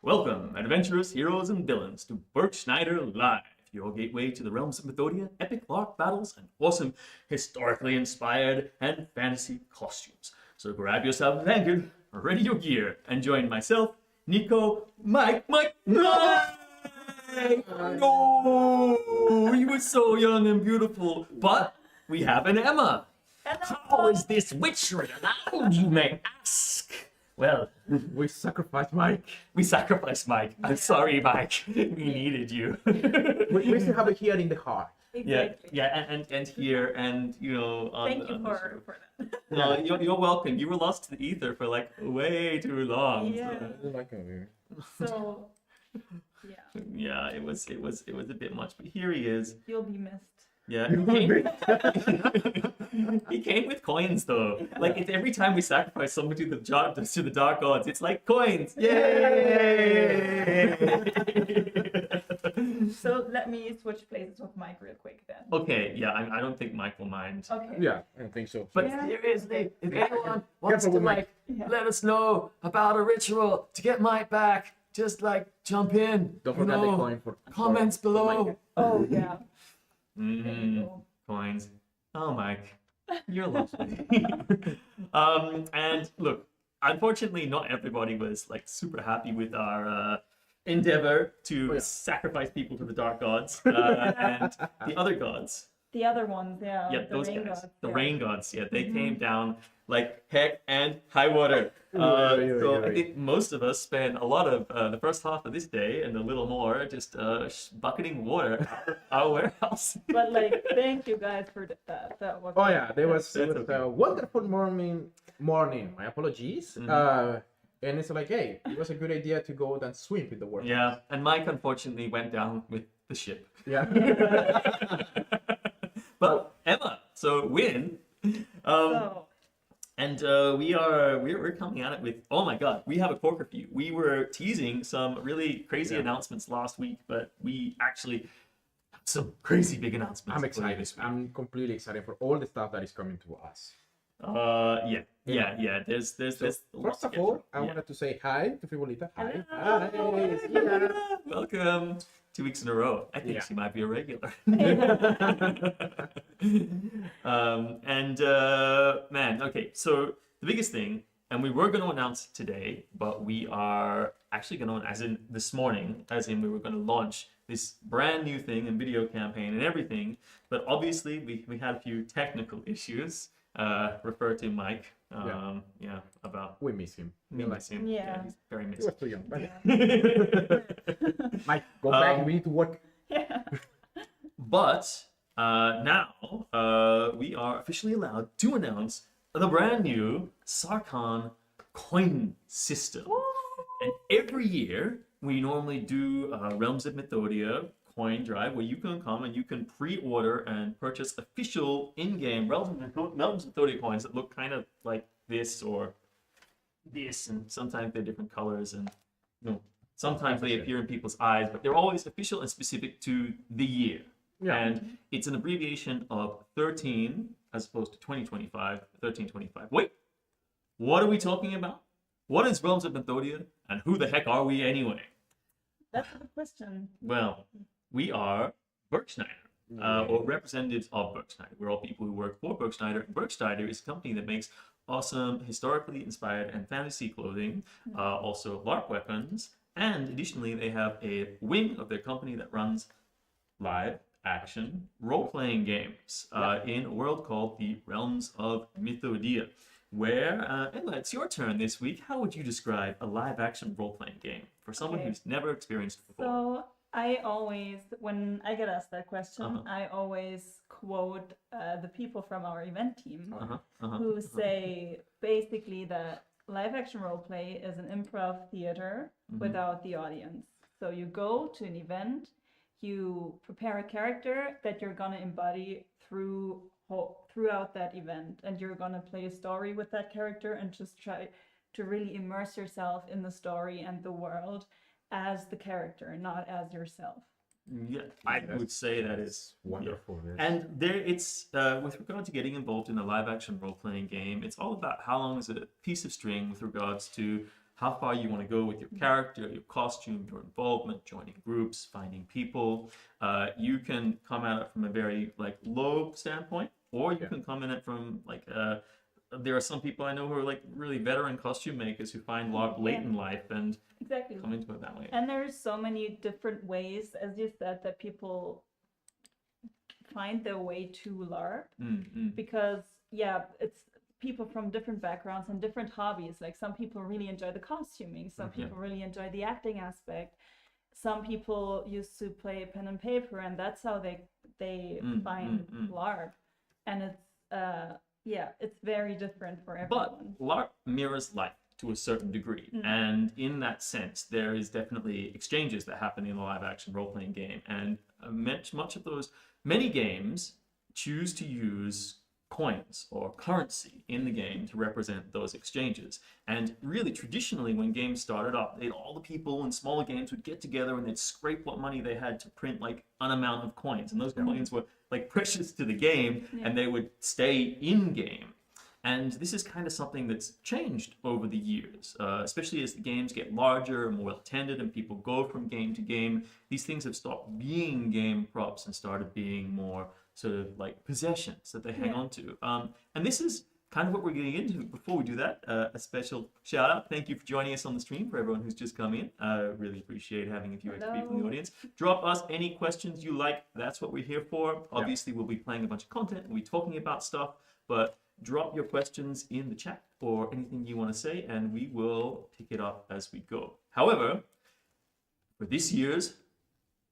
Welcome, adventurers, heroes, and villains, to Burgschneider Live, your gateway to the realms of mythodea, epic LARP battles, and awesome, historically inspired and fantasy costumes. So grab yourself a tankard, ready your gear, and join myself, Nico, Mike. No, you were so young and beautiful, but we have an Emma. How is this witchery allowed, you may ask? Well, we sacrificed Mike. I'm sorry, Mike. We needed you. we still have it here in the heart. Exactly. Yeah, and here, and you know. Thank you for that. No, you're welcome. You were lost to the ether for like way too long. Yeah. So Yeah. Yeah, it was a bit much, but here he is. You'll be missed. Yeah, he came with coins though. Like it's every time we sacrifice someone to the dark gods, it's like coins. Yay! So let me switch places with Mike real quick then. Okay, yeah, I don't think Mike will mind. Okay. Yeah, I don't think so. But Yeah. seriously, if anyone wants to with like Mike. let us know about a ritual to get Mike back, just like jump in. Don't forget the coin for comments for below. Mike. Oh yeah. Coins. Oh, Mike, you're lovely. And look, unfortunately, not everybody was like super happy with our endeavor to sacrifice people to the dark gods and the other gods. The other ones, yeah. Yeah, the those rain guys, gods, the yeah. rain gods. Yeah, they came down like heck and high water. So I think most of us spent a lot of the first half of this day and a little more just bucketing water out of our warehouse. But like, thank you guys for that. That was. Oh yeah, there was okay. a wonderful morning. My apologies. And it's like, hey, it was a good idea to go and swim with the water. Yeah, and Mike unfortunately went down with the ship. Yeah. But Emma, so win. And we're coming at it with, oh my god, we have a corker for you. We were teasing some really crazy announcements last week, but we actually have some crazy big announcements. I'm excited. I'm completely excited for all the stuff that is coming to us. Yeah. There's First of all, I wanted to say hi to Frivolita. Hi. Welcome. 2 weeks in a row. I think she might be a regular. Man, okay, so the biggest thing, and we were going to announce it today, but we are actually going to, as in this morning, we were going to launch this brand new thing and video campaign and everything, but obviously we had a few technical issues. Refer to Mike. About We miss him. me miss him. Yeah. He's very He missed. was too young. Mike, go back. We need to work. Yeah. But now we are officially allowed to announce the brand new Sarkan coin system. And every year we normally do Realms of Mythodea coin drive where you can come and you can pre-order and purchase official in-game Realms of Mythodea coins that look kind of like this or this, and sometimes they're different colors, and sometimes they appear in people's eyes, but they're always official and specific to the year. Yeah. And it's an abbreviation of 13 as opposed to 2025, 1325. Wait, what are we talking about? What is Realms of Mythodea, and who the heck are we anyway? That's a good question. Well, we are Burgschneider, or representatives of Burgschneider. We're all people who work for Burgschneider. Burgschneider is a company that makes awesome, historically inspired and fantasy clothing, also LARP weapons, and additionally, they have a wing of their company that runs live action role-playing games in a world called the Realms of Mythodea. Where, Emma, it's your turn this week. How would you describe a live-action role-playing game for someone who's never experienced it before? So I always, when I get asked that question, I always quote the people from our event team who say basically that live-action roleplay is an improv theater without the audience. So you go to an event, you prepare a character that you're gonna embody throughout that event, and you're gonna play a story with that character and just try to really immerse yourself in the story and the world as the character, not as yourself. Yeah, I would say that is wonderful. Yeah. And there, it's with regard to getting involved in a live-action role-playing game, it's all about how long is a piece of string with regards to how far you want to go with your character, your costume, your involvement, joining groups, finding people. You can come at it from a very like low standpoint, or you can come in it from like there are some people I know who are like really veteran costume makers who find LARP late in life and come into it that way. And there's so many different ways, as you said, that people find their way to LARP because it's people from different backgrounds and different hobbies. Like some people really enjoy the costuming, some people really enjoy the acting aspect, some people used to play pen and paper, and that's how they find LARP. And it's very different for everyone. But LARP mirrors life to a certain degree, and in that sense there is definitely exchanges that happen in a live action role-playing game, and many games choose to use coins or currency in the game to represent those exchanges. And really traditionally when games started up, all the people in smaller games would get together and they'd scrape what money they had to print like an amount of coins, and those coins were like precious to the game and they would stay in game. And this is kind of something that's changed over the years, especially as the games get larger and more well-attended and people go from game to game. These things have stopped being game props and started being more sort of like possessions that they hang on to. And this is kind of what we're getting into. Before we do that, a special shout out. Thank you for joining us on the stream for everyone who's just come in. Really appreciate having a few extra people in the audience. Drop us any questions you like. That's what we're here for. Obviously, we'll be playing a bunch of content. We'll be talking about stuff, but drop your questions in the chat or anything you want to say, and we will pick it up as we go. However, for this year's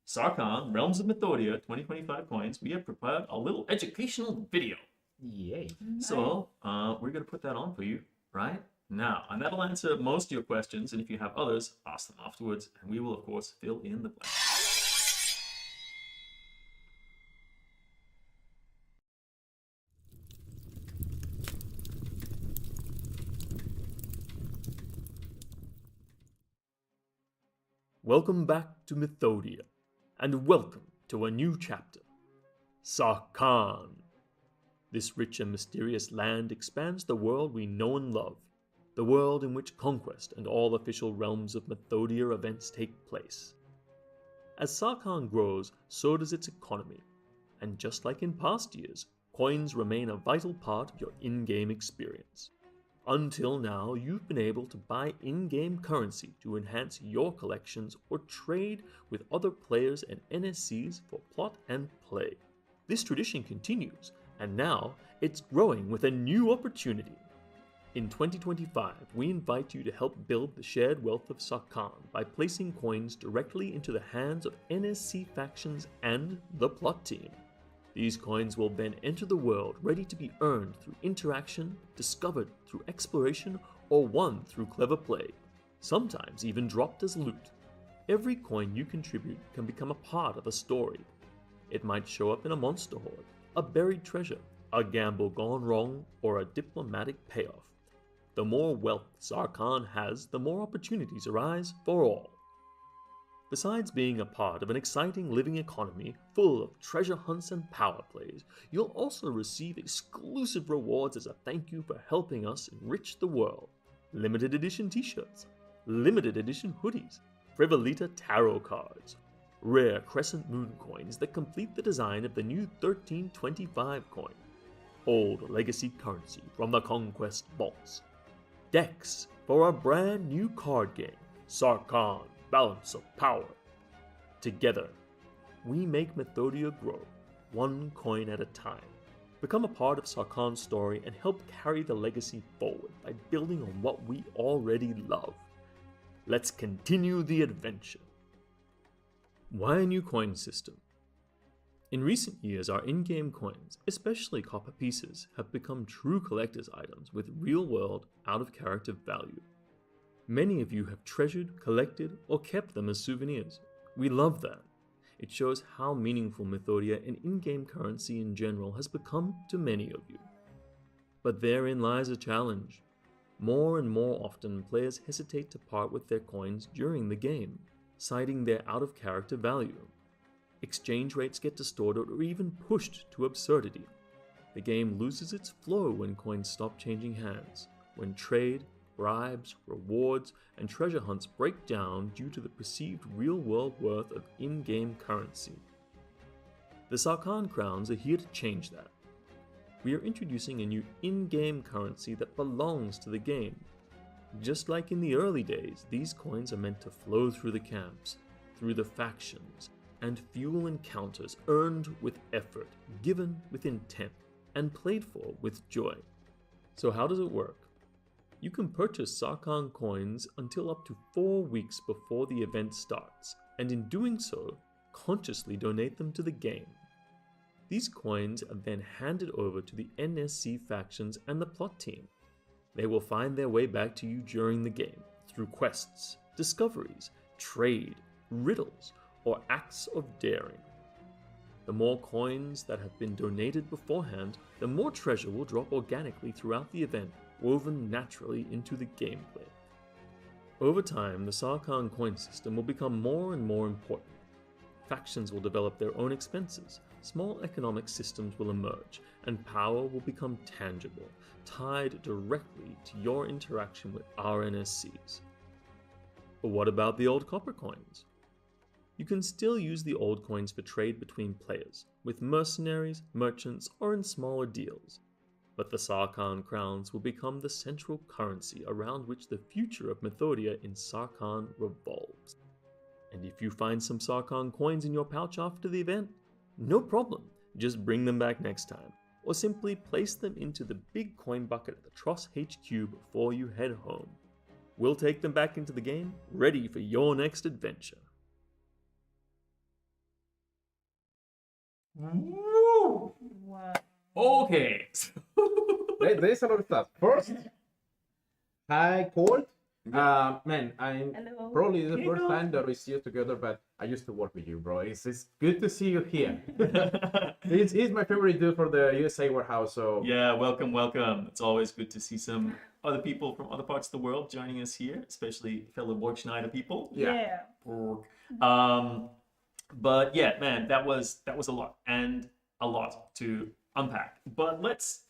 Sarkan Realms of Mythodia 2025 coins, we have prepared a little educational video. Yay. So we're going to put that on for you right now, and that'll answer most of your questions, and if you have others, ask them afterwards, and we will of course fill in the blanks. Welcome back to Mythodia, and welcome to a new chapter, Sarkan. This rich and mysterious land expands the world we know and love, the world in which conquest and all official realms of Mythodia events take place. As Sarkan grows, so does its economy, and just like in past years, coins remain a vital part of your in-game experience. Until now, you've been able to buy in-game currency to enhance your collections or trade with other players and NSCs for plot and play. This tradition continues, and now it's growing with a new opportunity. In 2025, we invite you to help build the shared wealth of Sarkan by placing coins directly into the hands of NSC factions and the plot team. These coins will then enter the world ready to be earned through interaction, discovered through exploration, or won through clever play, sometimes even dropped as loot. Every coin you contribute can become a part of a story. It might show up in a monster horde, a buried treasure, a gamble gone wrong, or a diplomatic payoff. The more wealth Sarkan has, the more opportunities arise for all. Besides being a part of an exciting living economy full of treasure hunts and power plays, you'll also receive exclusive rewards as a thank you for helping us enrich the world. Limited edition t-shirts, limited edition hoodies, Frivolita tarot cards, rare crescent moon coins that complete the design of the new 1325 coin, old legacy currency from the Conquest vaults, decks for our brand new card game, Sarkan Balance of Power. Together, we make Mythodia grow, one coin at a time. Become a part of Sarkan's story and help carry the legacy forward by building on what we already love. Let's continue the adventure. Why a new coin system? In recent years, our in-game coins, especially copper pieces, have become true collector's items with real-world, out-of-character value. Many of you have treasured, collected, or kept them as souvenirs. We love that. It shows how meaningful Mythodia and in-game currency in general has become to many of you. But therein lies a challenge. More and more often, players hesitate to part with their coins during the game, citing their out-of-character value. Exchange rates get distorted or even pushed to absurdity. The game loses its flow when coins stop changing hands, when trade bribes, rewards, and treasure hunts break down due to the perceived real-world worth of in-game currency. The Sarkan crowns are here to change that. We are introducing a new in-game currency that belongs to the game. Just like in the early days, these coins are meant to flow through the camps, through the factions, and fuel encounters earned with effort, given with intent, and played for with joy. So how does it work? You can purchase Sarkan coins until up to 4 weeks before the event starts, and in doing so, consciously donate them to the game. These coins are then handed over to the NSC factions and the plot team. They will find their way back to you during the game, through quests, discoveries, trade, riddles, or acts of daring. The more coins that have been donated beforehand, the more treasure will drop organically throughout the event, woven naturally into the gameplay. Over time, the Sarkan coin system will become more and more important. Factions will develop their own expenses, small economic systems will emerge, and power will become tangible, tied directly to your interaction with our NSCs. But what about the old copper coins? You can still use the old coins for trade between players, with mercenaries, merchants, or in smaller deals. But the Sarkan crowns will become the central currency around which the future of mythodea in Sarkan revolves. And if you find some Sarkan coins in your pouch after the event, no problem, just bring them back next time, or simply place them into the big coin bucket at the Tross HQ before you head home. We'll take them back into the game, ready for your next adventure. Wow. Okay. There's a lot of stuff. First, hi, Colt. Man, I'm Hello. probably the first Hello. time that we see you together, but I used to work with you, bro. It's good to see you here. He's my favorite dude for the USA warehouse, so... Yeah, welcome, welcome. It's always good to see some other people from other parts of the world joining us here, especially fellow Burgschneider people. Yeah. But yeah, man, that was a lot, and a lot to unpack. But let's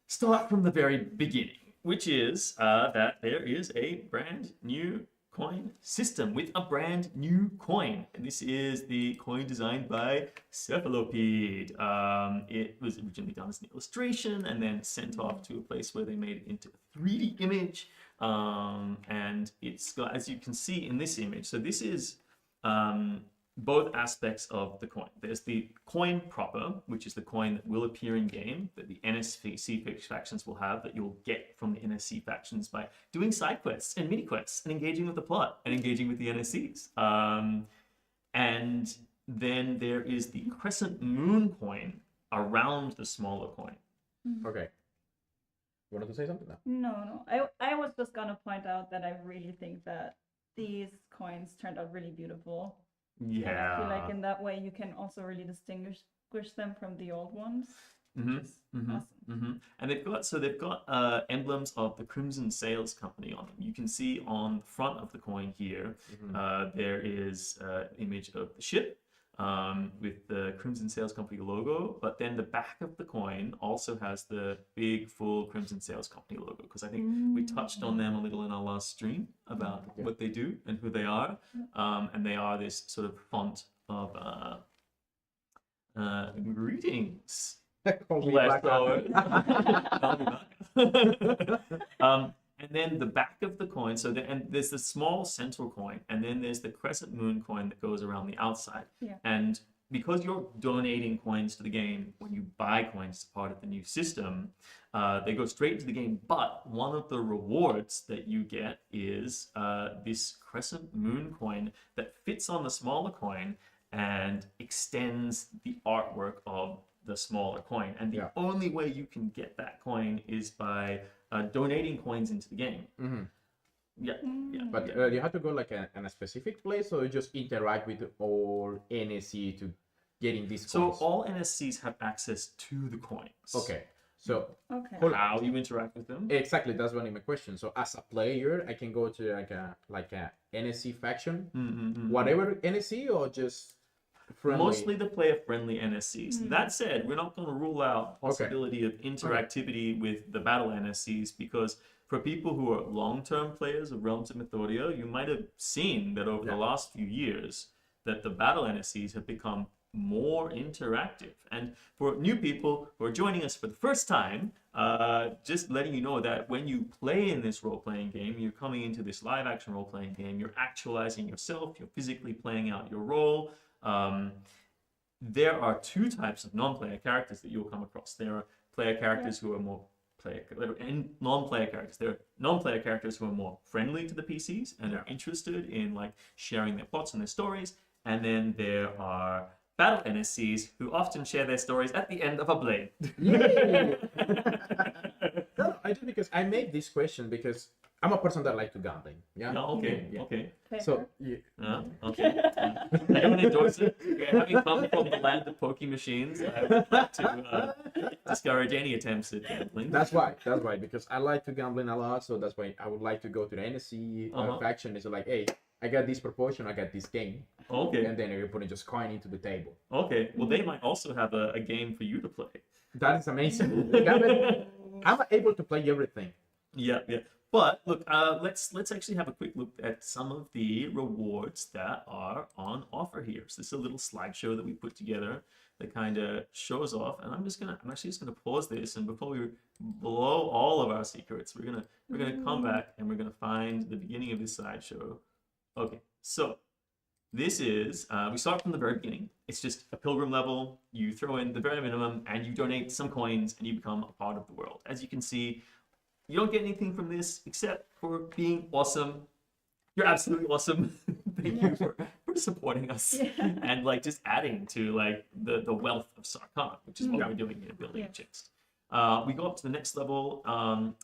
start from the very beginning, which is that there is a brand new coin system with a brand new coin. And this is the coin designed by Cephalopede. It was originally done as an illustration and then sent off to a place where they made it into a 3D image. And it's got, as you can see in this image, so this is both aspects of the coin. There's the coin proper, which is the coin that will appear in game, that the NSC factions will have, that you'll get from the NSC factions by doing side quests and mini quests and engaging with the plot and engaging with the NSCs. And then there is the crescent moon coin around the smaller coin. Okay. You wanted to say something now? No. I was just gonna point out that I really think that these coins turned out really beautiful. And I feel like in that way you can also really distinguish them from the old ones. Which is awesome. And they've got emblems of the Crimson Sails Company on them. You can see on the front of the coin here, there is an image of the ship with the Crimson Sails Company logo, but then the back of the coin also has the big full Crimson Sails Company logo, because I think we touched on them a little in our last stream about what they do and who they are. And they are this sort of font of greetings. And then the back of the coin, and there's the small central coin, and then there's the crescent moon coin that goes around the outside. Yeah. And because you're donating coins to the game, when you buy coins as part of the new system, they go straight into the game. But one of the rewards that you get is this crescent moon coin that fits on the smaller coin and extends the artwork of the smaller coin. And the only way you can get that coin is by donating coins into the game. But you have to go like in a specific place, or you just interact with all NSC to getting these coins? So all NSCs have access to the coins. Okay. So how you interact with them? Exactly, that's one of my questions. So as a player, I can go to like a NSC faction, whatever NSC, or just friendly? Mostly the player-friendly NSCs. That said, we're not going to rule out possibility of interactivity with the battle NSCs, because for people who are long-term players of Realms of Mythodia, you might have seen that over the last few years that the battle NSCs have become more interactive. And for new people who are joining us for the first time, just letting you know that when you play in this role-playing game, you're coming into this live-action role-playing game, you're actualizing yourself, you're physically playing out your role. There are two types of non-player characters that you'll come across. There are player characters who are more and non-player characters. There are non-player characters who are more friendly to the PCs and are interested in like sharing their plots and their stories. And then there are battle NSCs who often share their stories at the end of a blade. Yeah. No, I do, because I make this question because I'm a person that like to gambling. Yeah. No, okay. Yeah. Okay. So yeah. Okay. I don't endorse it. Having come from the land of pokie machines, I would like to discourage any attempts at gambling. That's why, because I like to gambling a lot, so that's why I would like to go to the NSC faction. It's like, hey, I got this proportion, I got this game. Okay. And then you're putting just coin into the table. Okay. Well, they might also have a game for you to play. That is amazing. I'm able to play everything. Yeah. But look, let's actually have a quick look at some of the rewards that are on offer here. So this is a little slideshow that we put together that kind of shows off. And I'm actually just gonna pause this, and before we blow all of our secrets, we're gonna come back and we're gonna find the beginning of this slideshow. Okay, so this is we start from the very beginning. It's just a pilgrim level. You throw in the very minimum, and you donate some coins, and you become a part of the world. As you can see, you don't get anything from this except for being awesome. You're absolutely awesome. Thank you for supporting us and like just adding to like the wealth of Sarkan, which is what we're doing here, building a chest. We go up to the next level,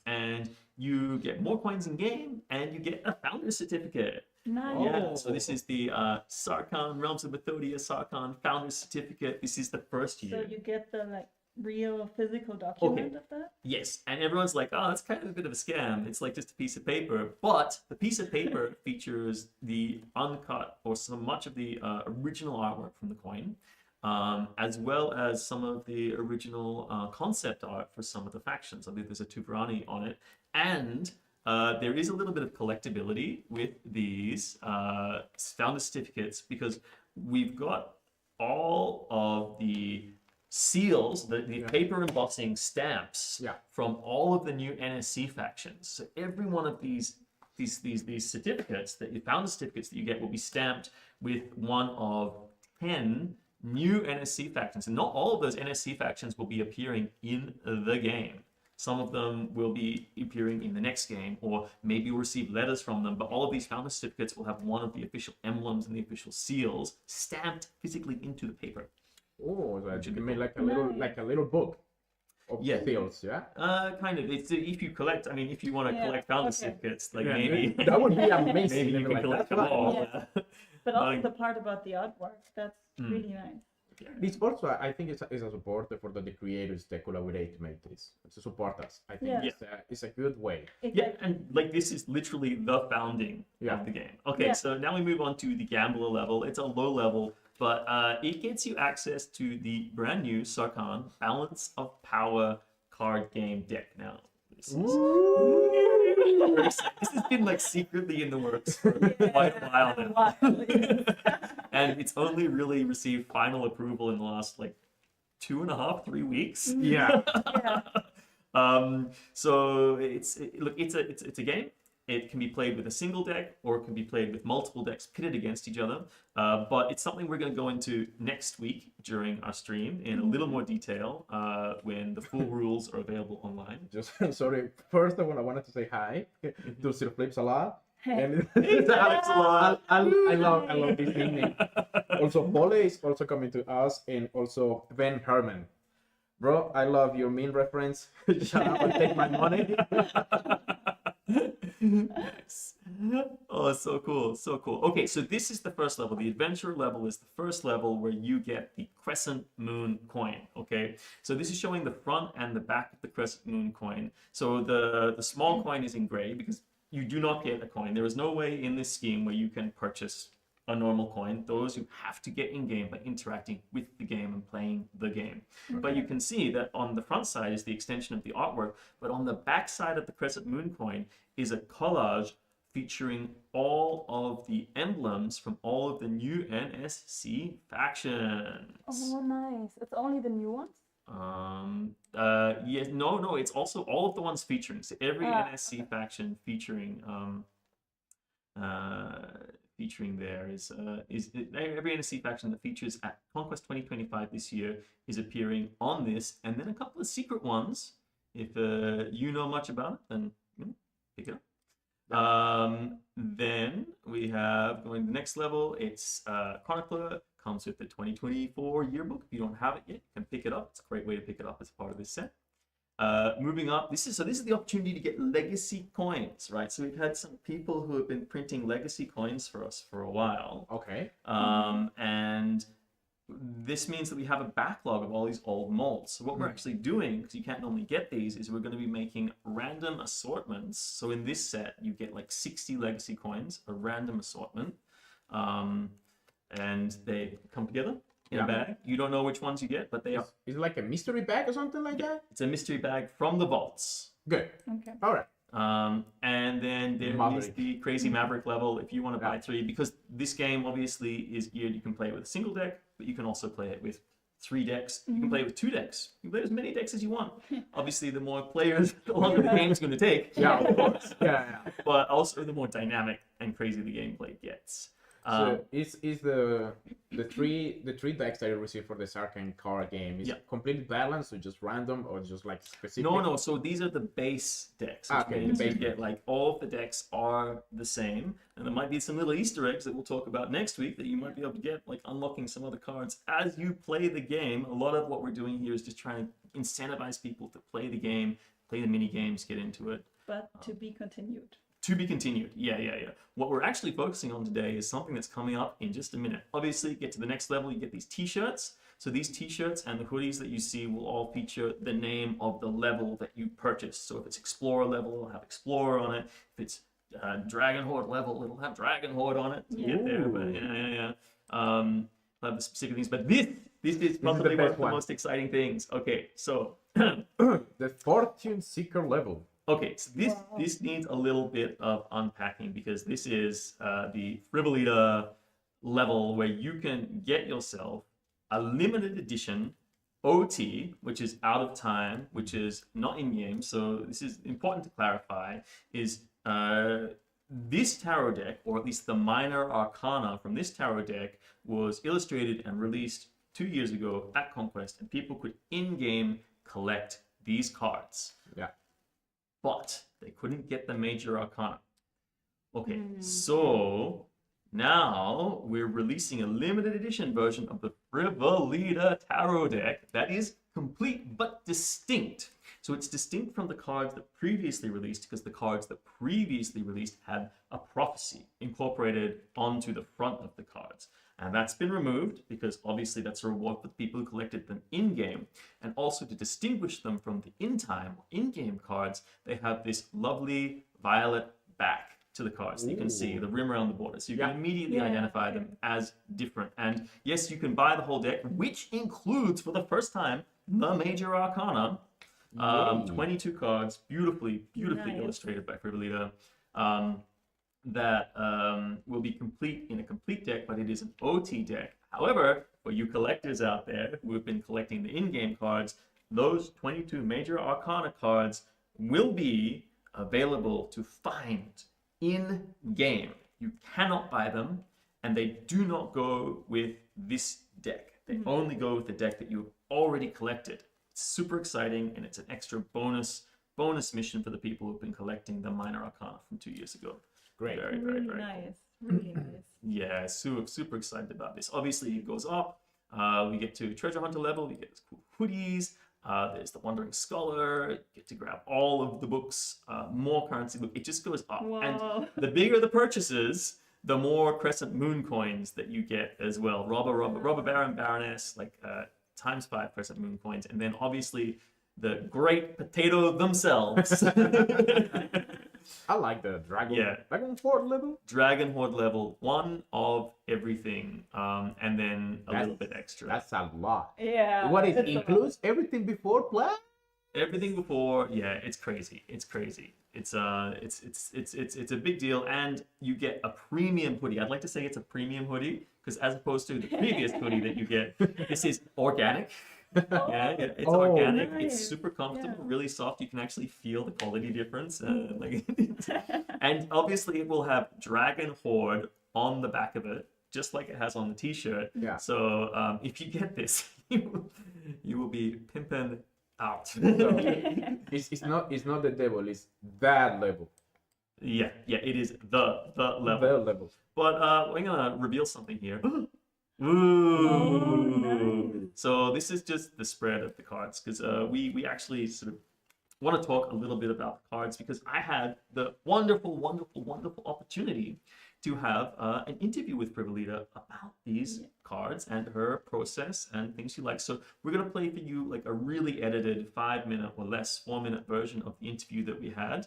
and you get more coins in game, and you get a founder certificate. Nice. Yeah, so this is the Sarkan Realms of Mythodia Sarkan founder certificate. This is the first year. So you get the like real physical document of that? Yes, and everyone's like, oh, that's kind of a bit of a scam. It's like just a piece of paper. But the piece of paper features the uncut or so much of the original artwork from the coin, as well as some of the original concept art for some of the factions. I believe there's a Tuverani on it. And there is a little bit of collectability with these founder certificates, because we've got all of the seals, the paper embossing stamps from all of the new NSC factions. So every one of these certificates, the founder certificates that you get, will be stamped with one of 10 new NSC factions. And not all of those NSC factions will be appearing in the game. Some of them will be appearing in the next game, or maybe you'll receive letters from them, but all of these founder certificates will have one of the official emblems and the official seals stamped physically into the paper. Oh, so you made like a little book of seals, yeah? Kind of. It's if you collect. I mean, if you want to collect founder certificates, like maybe that would be amazing. Maybe you can like, collect them all. Yeah. But also the part about the artwork, that's really nice. This also, I think, is a support for the creators that collaborate to make this, to support us. I think it's a good way. Exactly. Yeah, and like this is literally the founding of the game. Okay, so now we move on to the gambler level. It's a low level, but it gets you access to the brand new Sarkan Balance of Power card game deck. Now, this has been like secretly in the works for quite a while now. And it's only really received final approval in the last like 2.5, 3 weeks. Yeah. So it's a game. It can be played with a single deck, or it can be played with multiple decks pitted against each other. But it's something we're going to go into next week during our stream in a little more detail when the full rules are available online. Just sorry. First of all, I wanted to say hi to Sir Flips a lot. And Alex a lot. I love this evening. Also, Pole is also coming to us, and also Ben Herman. Bro, I love your mean reference. Shut up and take my money. Nice. Oh, so cool, so cool. Okay, so this is the first level. The adventure level is the first level where you get the crescent moon coin. Okay, so this is showing the front and the back of the crescent moon coin. So the small coin is in gray because you do not get a coin. There is no way in this scheme where you can purchase a normal coin. Those you have to get in game by interacting with the game and playing the game. But you can see that on the front side is the extension of the artwork, but on the back side of the crescent moon coin is a collage featuring all of the emblems from all of the new NSC factions. Oh, nice. It's only the new ones? Yeah, no, it's also all of the ones featuring. So every NSC faction featuring featuring there is every NSC faction that features at Conquest 2025 this year is appearing on this, and then a couple of secret ones. If you know much about it, then pick it up. Then we have going to the next level. It's Chronicler, comes with the 2024 yearbook. If you don't have it yet, you can pick it up. It's a great way to pick it up as part of this set. Moving up, this is the opportunity to get legacy coins, right? So we've had some people who have been printing legacy coins for us for a while. Okay. And this means that we have a backlog of all these old molds. So what we're actually doing, because you can't normally get these, is we're going to be making random assortments. So in this set, you get like 60 legacy coins, a random assortment, and they come together in a bag. You don't know which ones you get, but they are. Is it like a mystery bag or something like that? It's a mystery bag from the vaults. Good. Okay. All right. And then there is the Crazy Maverick level if you want to buy 3, because this game obviously is geared. You can play it with a single deck, but you can also play it with 3 decks. You can play it with 2 decks. You can play as many decks as you want. Obviously, the more players, the longer the game's going to take. Yeah, of course. Yeah. But also the more dynamic and crazy the gameplay gets. So is the three decks that you receive for the Sarkan card game is completely balanced or just random or just like specific? No. So these are the base decks. Okay, the base get like all of the decks are the same, and there might be some little Easter eggs that we'll talk about next week that you might be able to get, like unlocking some other cards as you play the game. A lot of what we're doing here is just trying to incentivize people to play the game, play the mini games, get into it. But to be continued. To be continued. Yeah. What we're actually focusing on today is something that's coming up in just a minute. Obviously, get to the next level, you get these t-shirts. So these t-shirts and the hoodies that you see will all feature the name of the level that you purchased. So if it's Explorer level, it'll have Explorer on it. If it's Dragon Horde level, it'll have Dragon Horde on it to get there. But yeah. I'll have the specific things. But this is probably one of the most exciting things. Okay, so the Fortune Seeker level. Okay, so this needs a little bit of unpacking, because this is the Frivolita level where you can get yourself a limited edition OT, which is out of time, which is not in game. So this is important to clarify, is this tarot deck, or at least the minor arcana from this tarot deck, was illustrated and released 2 years ago at Conquest, and people could in-game collect these cards. Yeah. But they couldn't get the major arcana. Okay, so now we're releasing a limited edition version of the Frivolita tarot deck that is complete but distinct. So it's distinct from the cards that previously released, because the cards that previously released had a prophecy incorporated onto the front of the cards. And that's been removed because obviously that's a reward for the people who collected them in-game. And also to distinguish them from the in-time or in-game cards, they have this lovely violet back to the cards. So you can see the rim around the border. So you can immediately identify them as different. And yes, you can buy the whole deck, which includes, for the first time, the major arcana. 22 cards, beautifully illustrated by Frivolita. That will be complete in a complete deck, but it is an OT deck. However, for you collectors out there who have been collecting the in-game cards, those 22 major arcana cards will be available to find in-game. You cannot buy them, and they do not go with this deck. They only go with the deck that you've already collected. It's super exciting, and it's an extra bonus mission for the people who've been collecting the minor arcana from 2 years ago. Great. Very Nice. Really nice. Yeah, super excited about this. Obviously, it goes up. We get to treasure hunter level. We get these cool hoodies. There's the Wandering Scholar. You get to grab all of the books. More currency. Look, it just goes up. Whoa. And the bigger the purchases, the more Crescent Moon coins that you get as well. Robber Baron, Baroness, like ×5 Crescent Moon coins. And then obviously the great potato themselves. I like the dragon. Yeah. Dragon Fort level. Dragon Horde level, one of everything, and then a little bit extra. That's a lot. Yeah. What is it's a lot. includes everything before play? Everything before, yeah, it's crazy. It's crazy. It's a big deal, and you get a premium hoodie. I'd like to say it's a premium hoodie because as opposed to the previous hoodie that you get, this is organic. Yeah, it's organic. nice. It's super comfortable, Yeah. really soft. You can actually feel the quality difference. And obviously, it will have Dragon Horde on the back of it, just like it has on the T-shirt. Yeah. So if you get this, you will be pimping out. So, it's not the devil. It's that level. Yeah, it is the level. The level. But we're gonna reveal something here. Ooh. nice. So this is just the spread of the cards because we actually sort of want to talk a little bit about the cards because I had the wonderful opportunity to have an interview with Frivolita about these cards and her process and things she likes. So we're gonna play for you like a really edited 5-minute or less 4-minute version of the interview that we had.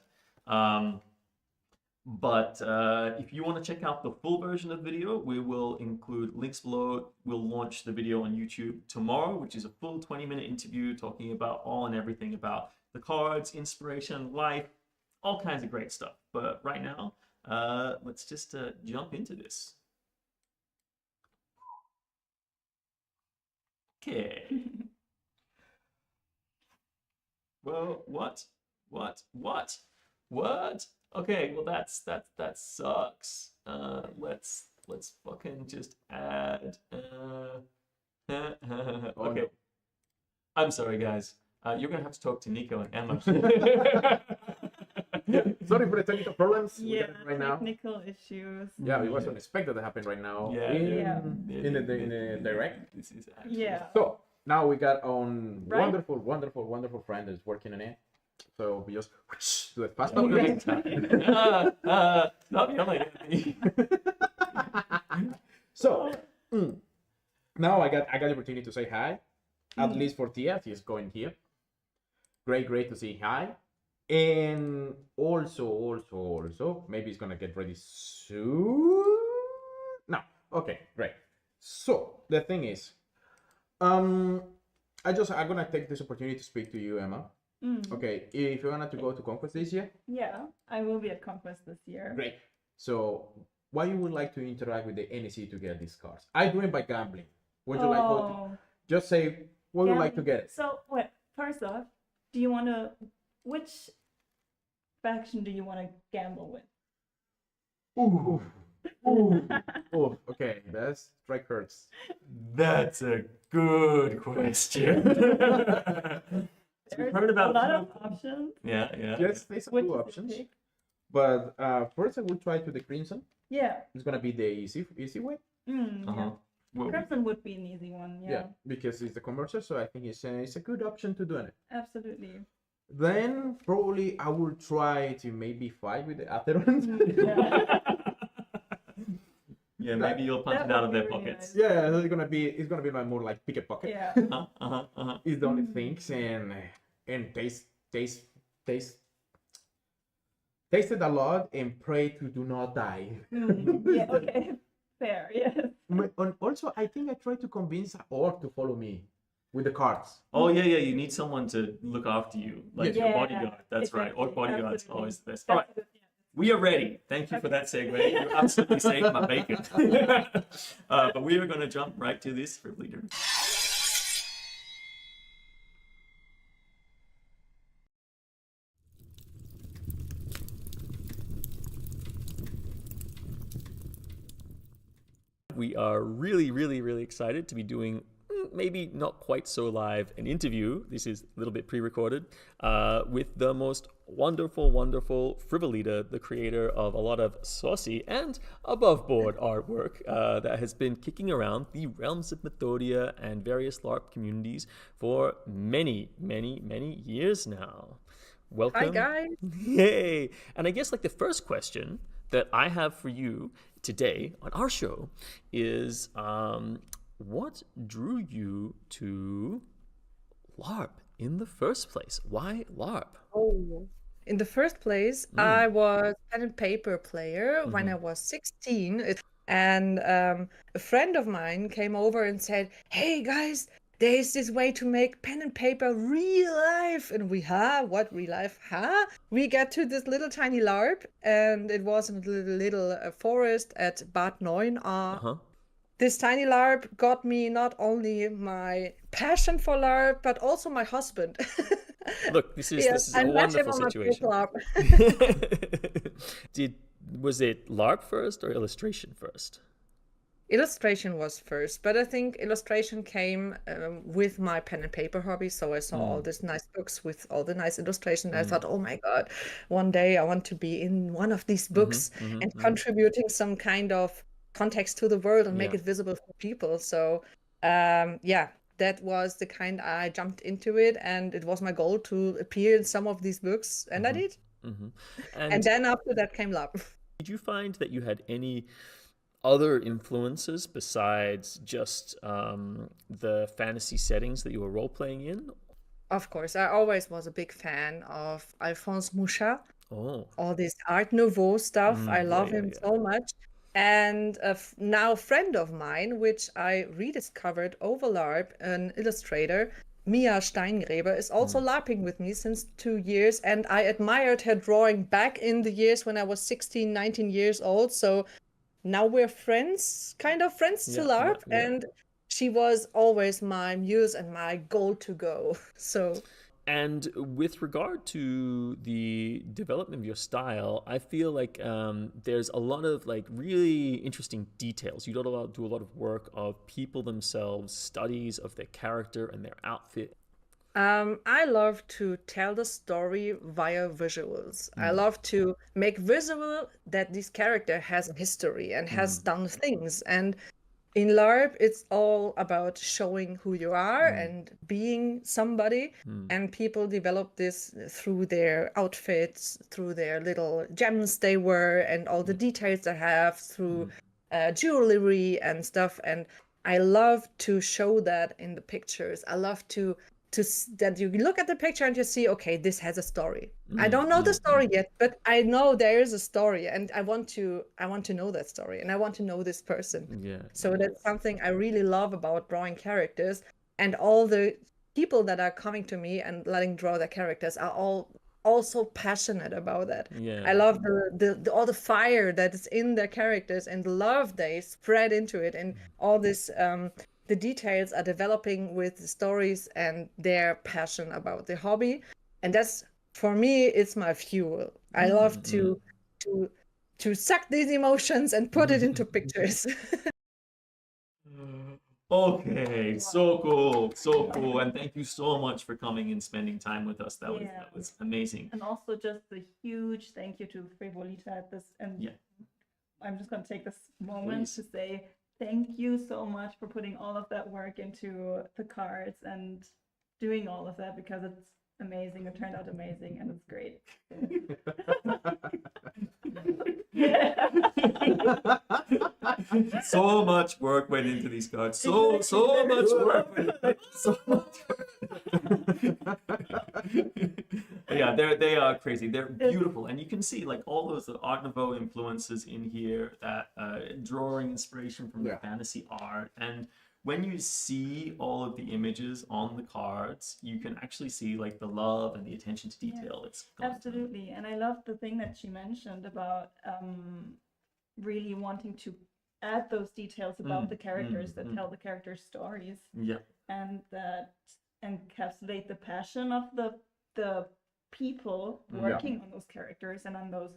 But if you want to check out the full version of the video, we will include links below. We'll launch the video on YouTube tomorrow, which is a full 20-minute interview talking about all and everything about the cards, inspiration, life, all kinds of great stuff. But right now, let's just jump into this. Okay. Well, what? Okay, well that sucks. Let's fucking just add. Okay. no. I'm sorry, guys. You're gonna have to talk to Nico and Emma. Sorry for the technical problems. we Yeah, got it right now. technical issues. Yeah, it was unexpected that happened right now. Yeah. In the direct. This is actually... Yeah. So now we got on Right. wonderful friend that's working on it. So we just do it fast. Okay. Stop yelling at me. So now I got the opportunity to say hi, at least for Tia. She's going here. Great to see hi. And also, maybe it's gonna get ready soon. No, okay, great. So the thing is, I'm gonna take this opportunity to speak to you, Emma. Okay, if you wanted to go to Conquest this year, Yeah, I will be at Conquest this year. great. So why you would like to interact with the NEC to get these cards? I do it by gambling. Would you like to just say what you like to get it? So, wait, first off, which faction do you want to gamble with? Oh, okay, that's strike hurts. That's a good question. There's heard about a lot of options. Yeah. Yes, there's Which two is options. pick? But first I will try to the Crimson. Yeah. It's gonna be the easy way. Yeah. Well, Crimson would be an easy one. Yeah. Because it's the commercial, so I think it's a good option to do it. Absolutely. Then probably I will try to maybe fight with the Atheron. Yeah. yeah, maybe you'll punch That it out of would their be really pockets. nice. Yeah, it's gonna be my more like pick a pocket. Yeah. It's the only things and tasted a lot and pray to do not die. Yeah. Okay. Fair. Yes. And also, I think I tried to convince Orc to follow me with the cards. Oh yeah, you need someone to look after you, like your Yeah, bodyguard. That's right. Or exactly, bodyguard's absolutely. always the best. All right, That's it, we are ready. Thank you for that segue. You absolutely saved my bacon. But we are going to jump right to this Frivolita. We are really excited to be doing maybe not quite so live an interview. This is a little bit pre-recorded with the most wonderful Frivolita, the creator of a lot of saucy and above board artwork that has been kicking around the realms of Mythodia and various LARP communities for many years now. Welcome. Hi guys. Yay! And I guess like the first question that I have for you today on our show is what drew you to LARP in the first place? Why LARP? Oh, In the first place, I was pen and paper player when I was 16. And a friend of mine came over and said, "Hey guys, there's this way to make pen and paper real life." And we, what real life? We get to this little tiny LARP, and it was in a little forest at Bad 9. This tiny LARP got me not only my passion for LARP, but also my husband. Look, this is I a met him wonderful on my first situation. LARP. Was it LARP first or illustration first? Illustration was first, but I think illustration came with my pen and paper hobby. So I saw all these nice books with all the nice illustration. I thought, oh my God, one day I want to be in one of these books and contributing some kind of context to the world and make it visible for people. So yeah, that was the kind I jumped into it, and it was my goal to appear in some of these books, and I did. And then after that came LARP. Did you find that you had any other influences besides just the fantasy settings that you were role playing in? Of course, I always was a big fan of Alphonse Mucha. Oh, All this Art Nouveau stuff. I love him so much. And now a friend of mine, which I rediscovered over LARP, an illustrator, Mia Steingräber, is also LARPing with me since 2 years. And I admired her drawing back in the years when I was 16, 19 years old. So now we're friends, kind of friends to LARP. And she was always my muse and my goal to go. So... And with regard to the development of your style, I feel like there's a lot of like really interesting details. You do a lot of work of people themselves, studies of their character and their outfit. I love to tell the story via visuals. I love to make visible that this character has a history and has done things. And in LARP, it's all about showing who you are and being somebody. And people develop this through their outfits, through their little gems they wear, and all the details they have through jewelry and stuff. And I love to show that in the pictures. I love to that you look at the picture and you see, okay, this has a story. I don't know the story yet, but I know there is a story, and I want to know that story, and I want to know this person. So that's something I really love about drawing characters, and all the people that are coming to me and letting draw their characters are all also passionate about that. I love the all the fire that is in their characters and the love they spread into it, and all this the details are developing with the stories and their passion about the hobby. And that's, for me, it's my fuel. I love to suck these emotions and put it into pictures. Okay, so cool, and thank you so much for coming and spending time with us. That was amazing. And also just a huge thank you to Frivolita at this. And I'm just going to take this moment to say thank you so much for putting all of that work into the cards and doing all of that, because it's amazing. It turned out amazing, and it's great. So much work went into these cards. So much work. So much work. Yeah, they are crazy. They're beautiful, and you can see like all those Art Nouveau influences in here. That drawing inspiration from the fantasy art, and when you see all of the images on the cards, you can actually see like the love and the attention to detail. It's absolutely, and I love the thing that she mentioned about really wanting to add those details about the characters that tell the characters' stories. And that encapsulate the passion of the people working on those characters and on those.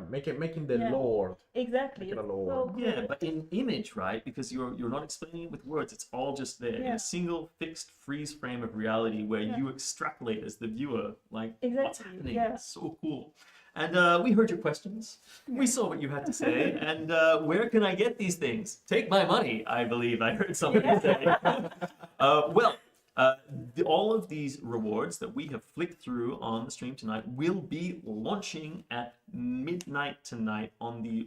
Making the lore. Exactly. Make it a lore. So but in image, right? Because you're not explaining it with words. It's all just there in a single fixed freeze frame of reality where you extrapolate as the viewer, like what's happening. It's so cool. And we heard your questions. We saw what you had to say. And where can I get these things? Take my money, I believe I heard somebody say. All of these rewards that we have flicked through on the stream tonight will be launching at midnight tonight on the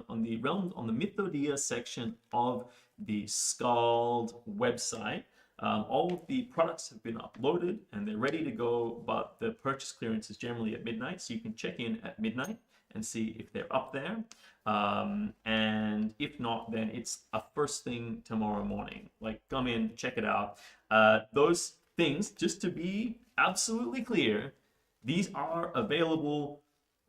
mythodea section of the Scald website. All of the products have been uploaded and they're ready to go, but the purchase clearance is generally at midnight, so you can check in at midnight and see if they're up there. And if not, then it's a first thing tomorrow morning. Like, come in, check it out. Those things, just to be absolutely clear, these are available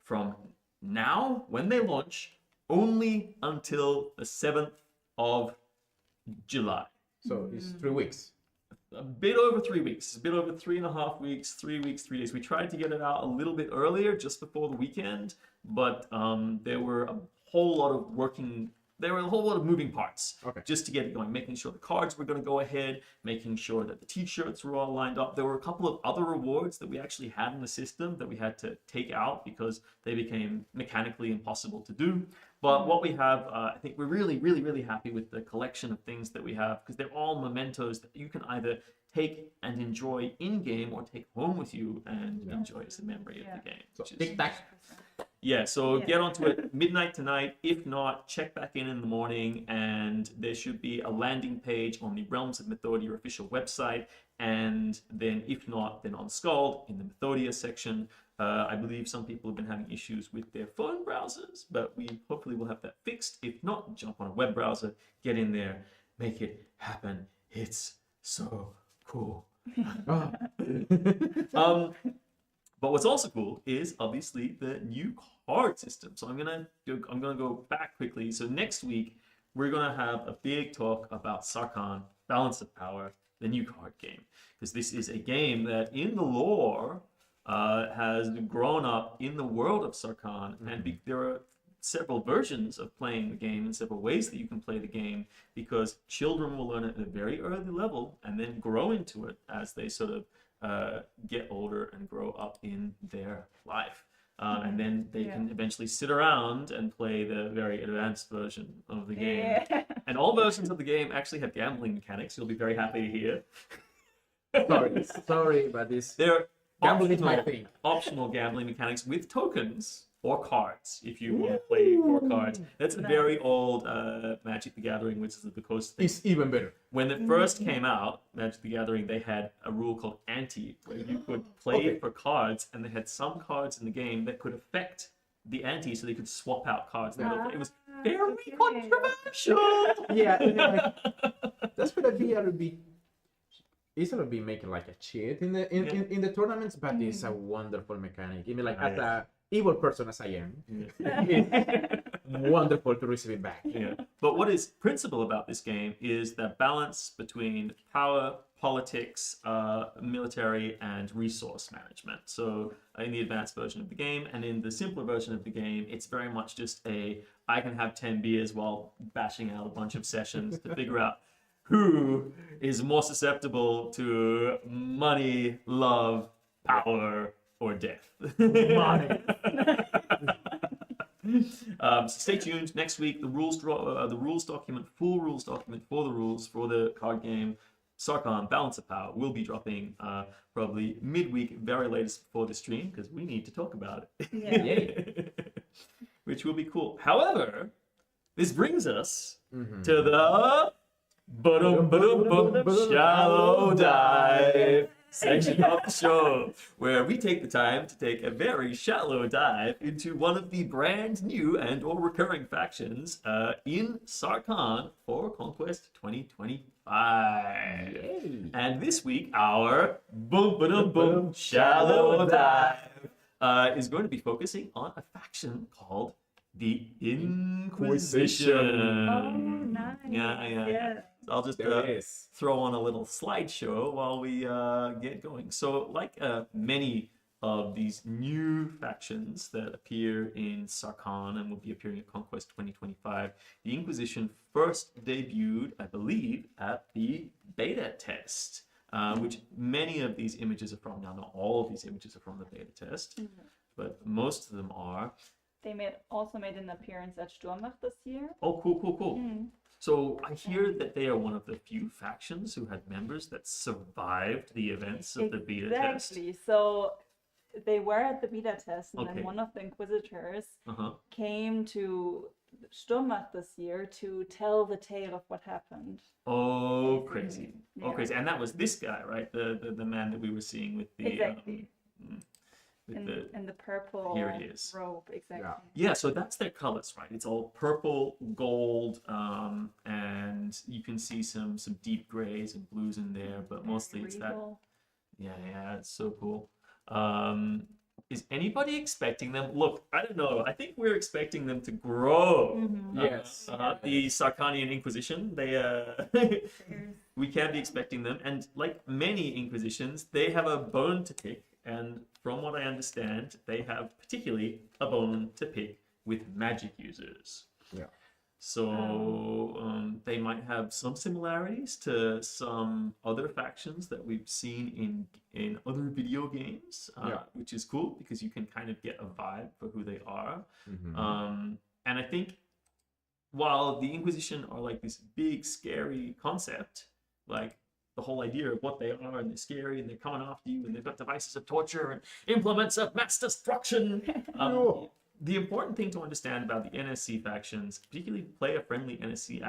from now, when they launch, only until the 7th of July. So it's 3 weeks. A bit over 3 weeks, a bit over 3.5 weeks, 3 weeks, 3 days. We tried to get it out a little bit earlier, just before the weekend, but there were a whole lot of moving parts just to get it going, making sure the cards were going to go ahead, making sure that the t-shirts were all lined up. There were a couple of other rewards that we actually had in the system that we had to take out because they became mechanically impossible to do. But what we have, I think we're really, really, really happy with the collection of things that we have, because they're all mementos that you can either take and enjoy in-game or take home with you and enjoy as a memory of the game. So tic-tac. Yeah, so get onto it midnight tonight. If not, check back in the morning, and there should be a landing page on the Realms of Mythodea official website. And then if not, then on Scald in the Mythodea section. I believe some people have been having issues with their phone browsers, but we hopefully will have that fixed. If not, jump on a web browser, get in there, make it happen. It's so cool. But what's also cool is obviously the new card system. So I'm gonna go back quickly. So next week we're gonna have a big talk about Sarkan, Balance of Power, the new card game, because this is a game that in the lore has grown up in the world of Sarkan, and there are several versions of playing the game and several ways that you can play the game, because children will learn it at a very early level and then grow into it as they sort of get older and grow up in their life. And then they can eventually sit around and play the very advanced version of the game. And all versions of the game actually have gambling mechanics. You'll be very happy to hear. Sorry, but this They're gambling is my thing. optional gambling mechanics with tokens or cards if you want to play for cards. That's a very old Magic the Gathering, which is the Coast thing. It's even better. When it first came out, Magic the Gathering, they had a rule called ante, where you could play for cards, and they had some cards in the game that could affect the ante, so they could swap out cards. It was very controversial. Yeah, that's gonna be it's gonna be making like a cheat in the tournaments, but it's a wonderful mechanic. I mean, like as a evil person as I am, it's wonderful to receive it back. Yeah. But what is principal about this game is that balance between power, politics, military, and resource management. So in the advanced version of the game, and in the simpler version of the game, it's very much just I can have 10 beers while bashing out a bunch of sessions to figure out who is more susceptible to money, love, power, or death. Money. So stay tuned. Next week, the rules document, full rules document for the rules for the card game Sarkan Balance of Power will be dropping probably midweek, very latest before the stream, because we need to talk about it. Which will be cool. However, this brings us to the shallow dive section of the show, where we take the time to take a very shallow dive into one of the brand new and or recurring factions in Sarkan for Conquest 2025. Yay. And this week, our shallow dive is going to be focusing on a faction called the Inquisition. Oh, nice. Yeah. I'll just throw on a little slideshow while we get going. So, like many of these new factions that appear in Sarkan and will be appearing at Conquest 2025, the Inquisition first debuted, I believe, at the beta test, which many of these images are from. Now, not all of these images are from the beta test, but most of them are. They also made an appearance at Sturmwacht this year. Oh, cool. So I hear that they are one of the few factions who had members that survived the events of the beta test. Exactly. So they were at the beta test, and then one of the Inquisitors came to Sturmwacht this year to tell the tale of what happened. Oh, crazy. all crazy. And that was this guy, right? The man that we were seeing with the Exactly. with And the purple Here it is. robe, exactly. yeah. So that's their colors, right? It's all purple, gold, and you can see some deep grays and blues in there, but mostly it's that. Regal. Yeah, it's so cool. Is anybody expecting them? Look, I don't know. I think we're expecting them to grow. Yes. The Sarkanian Inquisition, they we can be expecting them, and like many Inquisitions, they have a bone to pick. And from what I understand, they have particularly a bone to pick with magic users. Yeah. So they might have some similarities to some other factions that we've seen in other video games, which is cool because you can kind of get a vibe for who they are. And I think while the Inquisition are like this big, scary concept, like the whole idea of what they are, and they're scary, and they're coming after you, and they've got devices of torture and implements of mass destruction. The important thing to understand about the NSC factions, particularly player-friendly NSC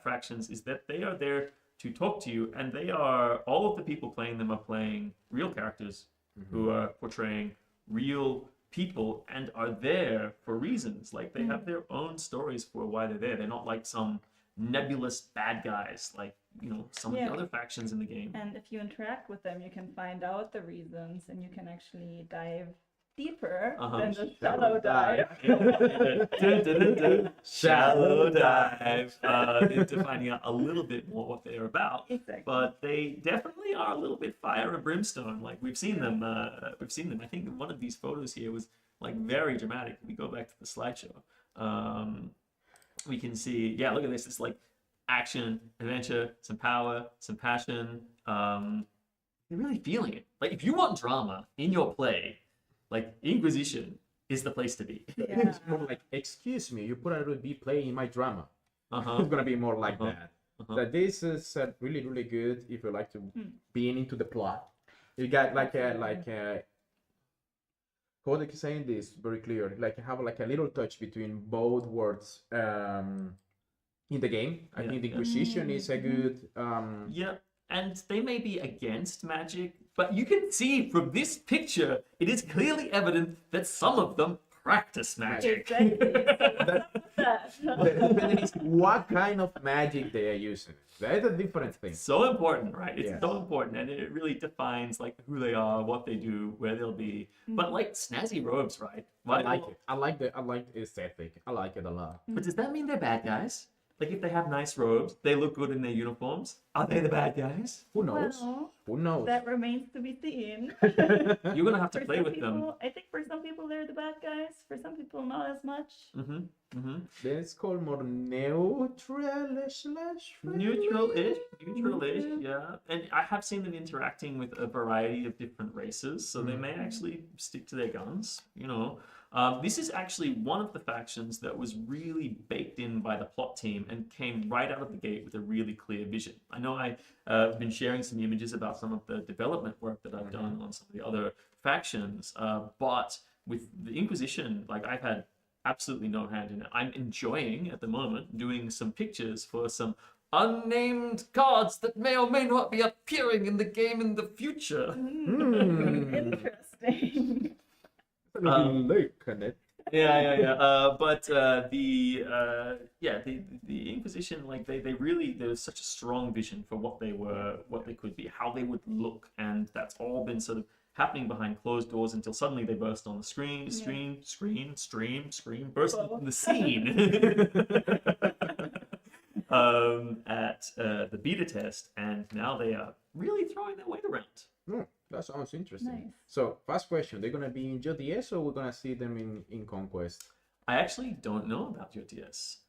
factions, is that they are there to talk to you, and they are, all of the people playing them are playing real characters who are portraying real people and are there for reasons. Like, they have their own stories for why they're there. They're not like some nebulous bad guys like, you know, some of the other factions in the game. And if you interact with them, you can find out the reasons, and you can actually dive deeper than the shallow dive. Shallow dive into finding out a little bit more what they're about. Exactly. But they definitely are a little bit fire and brimstone. Like we've seen them. I think one of these photos here was like very dramatic. We go back to the slideshow. We can see, look at this. It's like action, adventure, some power, some passion. They're really feeling it. Like if you want drama in your play, like Inquisition is the place to be. It's more like, excuse me, you probably be playing my drama. It's gonna be more like that. That this is really, really good if you like to be into the plot. You got like Kodak is saying this very clear. Like have like a little touch between both words in the game. I think the Inquisition is a good. And they may be against magic, but you can see from this picture, it is clearly evident that some of them practice magic. Depending is what kind of magic they are using. That's a different thing. So important, right? It's so important, and it really defines like who they are, what they do, where they'll be. But like snazzy robes, right? I like it. I like the aesthetic. I like it a lot. But does that mean they're bad guys? Like if they have nice robes, they look good in their uniforms. Are they the bad guys? Who knows? Well, Who knows? that remains to be seen. You're gonna have to For play some with them. people, I think for some people they're the bad guys. For some people, not as much. Let's call more neutral-ish. Neutral-ish, yeah. And I have seen them interacting with a variety of different races, so they may actually stick to their guns, you know. This is actually one of the factions that was really baked in by the plot team and came right out of the gate with a really clear vision. I know I've been sharing some images about some of the development work that I've done on some of the other factions, but with the Inquisition, like I've had absolutely no hand in it. I'm enjoying at the moment doing some pictures for some unnamed cards that may or may not be appearing in the game in the future. Interesting. Look at it. But the Inquisition, like they really, there was such a strong vision for what they were, what they could be, how they would look, and that's all been sort of happening behind closed doors until suddenly they burst on the screen, burst on the scene at the beta test, and now they are really throwing their weight around. That sounds interesting. Nice. So, first question: they're gonna be in JDS or we're gonna see them in Conquest? I actually don't know about JTS,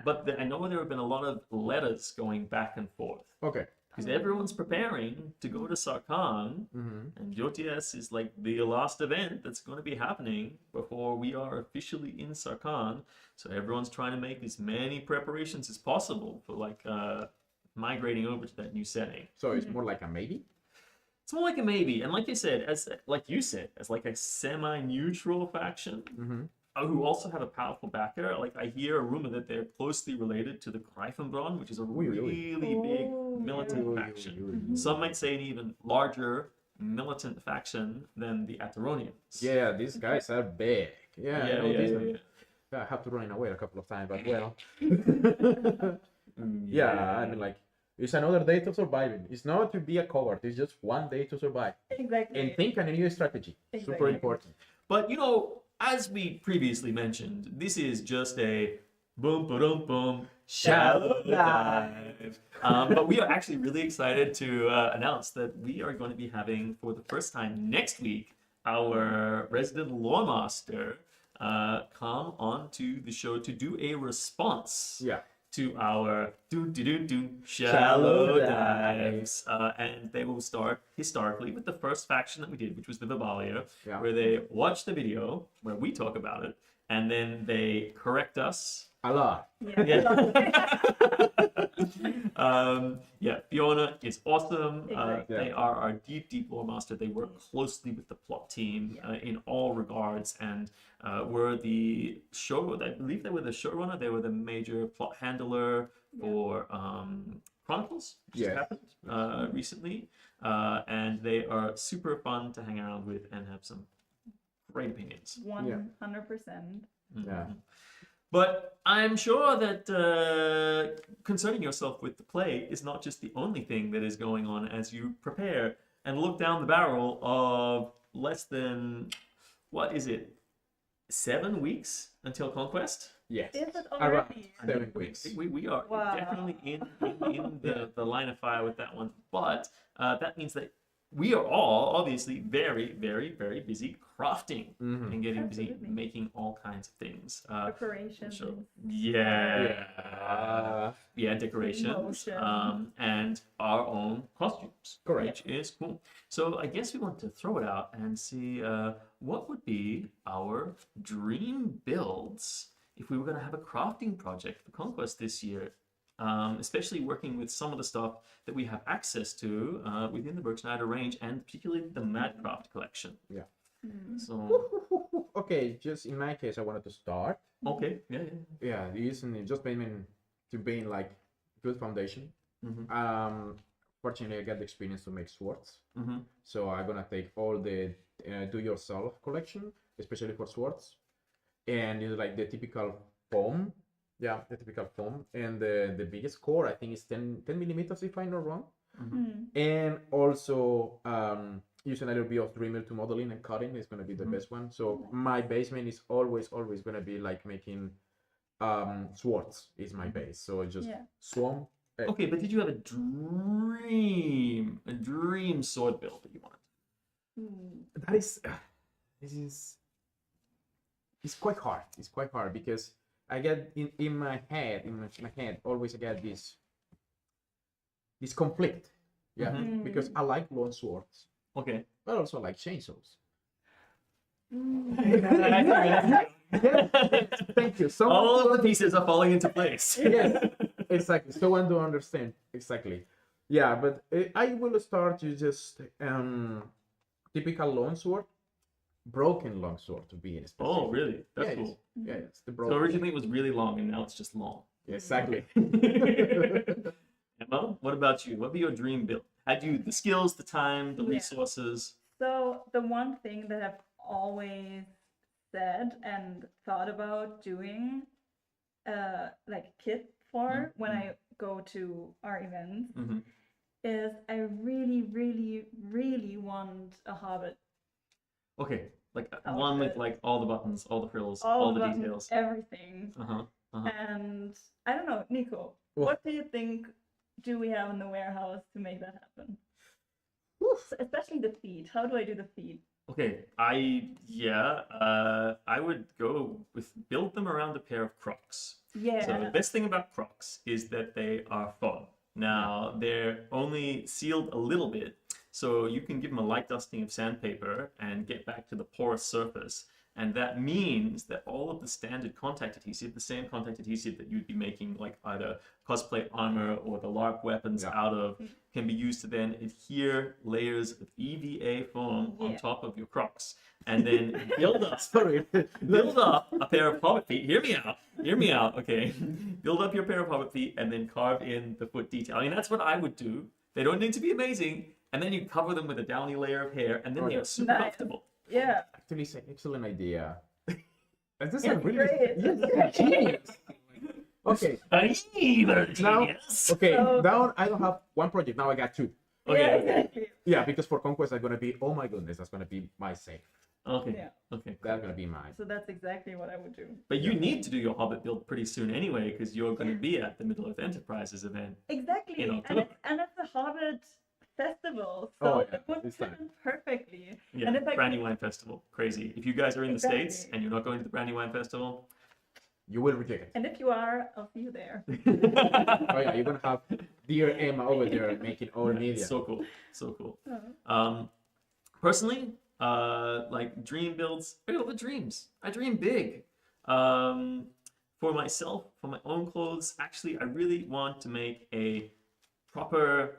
but I know there have been a lot of letters going back and forth. Okay. Because everyone's preparing to go to Sarkan, and JTS is like the last event that's going to be happening before we are officially in Sarkan. So everyone's trying to make as many preparations as possible for like migrating over to that new setting. So it's more like a maybe? It's more like a maybe. And like you said, as like a semi-neutral faction, who also have a powerful backer. Like I hear a rumor that they're closely related to the Greifenbraun, which is a really big militant faction. Some might say an even larger militant faction than the Ataronians. Yeah, these guys are big. Yeah. I have to run away a couple of times, but well. I mean, like, it's another day to surviving. It's not to be a coward. It's just one day to survive. Exactly. And think on a new strategy. Super important. But you know, as we previously mentioned, this is just a boom, boom, boom, shallow dive. But we are actually really excited to announce that we are going to be having, for the first time next week, our resident lore master come onto the show to do a response. To our shallow dives, and they will start historically with the first faction that we did, which was the Vivalia, where they watch the video where we talk about it, and then they correct us a lot. Fiona is awesome. Exactly. They are our deep lore master. They work closely with the plot team in all regards, and were the show. I believe they were the showrunner. They were the major plot handler for Chronicles, which just happened recently, and they are super fun to hang around with and have some great opinions. 100%. Yeah. But I'm sure that concerning yourself with the play is not just the only thing that is going on as you prepare and look down the barrel of less than, 7 weeks until Conquest? Yes. Is it Around already? 7 weeks. We are definitely in the line of fire with that one. But that means that we are all obviously very, very, very busy crafting and getting busy making all kinds of things. Preparations. Decorations. And our own costumes. Correct. Which is cool. So I guess we want to throw it out and see what would be our dream builds if we were going to have a crafting project for Conquest this year. Especially working with some of the stuff that we have access to within the Burgscneider range, and particularly the Madcraft collection. Yeah. So. Okay, just in my case, I wanted to start. Okay. Yeah, using just being like good foundation. Fortunately, I got the experience to make swords. So I'm gonna take all the do-yourself collection, especially for swords, and it's like the typical foam. Yeah, the typical foam, and the biggest core I think is 10 millimeters if I'm not wrong. And also using a little bit of Dremel to modeling and cutting is going to be the best one. So my basement is always going to be like making swords is my base. So just swarm. Okay, but did you have a dream sword build that you wanted? That is it's quite hard. It's quite hard because I get in my head always I get this conflict. Because I like long swords. Okay. But also like chainsaws. Thank you. All of the pieces are falling into place. Yes, exactly. So I don't understand exactly. Yeah, but I will start to just typical longsword, broken longsword to be specific. Oh, really? That's cool. Yeah, it's the So broken. originally it was really long, and now it's just long. Exactly. Emma, what about you? What would be your dream build? Had you the skills, the time, the resources? So the one thing that I've always said and thought about doing like kit for when I go to our events is I really want a hobbit. Okay, like Outfit. one with like all the buttons, all the frills, all the buttons, details. everything. And I don't know, Nico, what do you think do we have in the warehouse to make that happen? So especially the feet. How do I do the feet? Okay, I would go with build them around a pair of Crocs. Yeah. So the best thing about Crocs is that they are foam. Now they're only sealed a little bit, so you can give them a light dusting of sandpaper and get back to the porous surface. And that means that all of the standard contact adhesive, the same contact adhesive that you'd be making like either cosplay armor or the LARP weapons out of, can be used to then adhere layers of EVA foam on top of your Crocs. And then build up a pair of hobbit feet. Hear me out, okay? Build up your pair of hobbit feet and then carve in the foot detail. I mean, that's what I would do. They don't need to be amazing. And then you cover them with a downy layer of hair, and then they are super comfortable. Yeah. Actually, it's an excellent idea. This is It's really great. genius. Okay. Now, okay. Now I don't have one project. Now I got two. Okay. Yeah, exactly. Yeah, because for Conquest I'm gonna be. Oh my goodness, that's gonna be my safe. Okay. Yeah. Okay. That's gonna be mine. So that's exactly what I would do. But you need to do your Hobbit build pretty soon anyway, because you're going to be at the Middle Earth Enterprises event. Exactly. In And October. it's a Hobbit festival, so Oh, yeah, it would this fit time. in perfectly. Yeah, And if I Brandy could- Wine Festival. Crazy. If you guys are in the Exactly. States and you're not going to the Brandy Wine Festival, You will reject it. And if you are, I'll see you there. Oh yeah, you're gonna have dear Emma over there making all media. so cool. So cool. Oh. Personally, like dream builds, I got all the dreams. I dream big. For myself, for my own clothes, actually, I really want to make a proper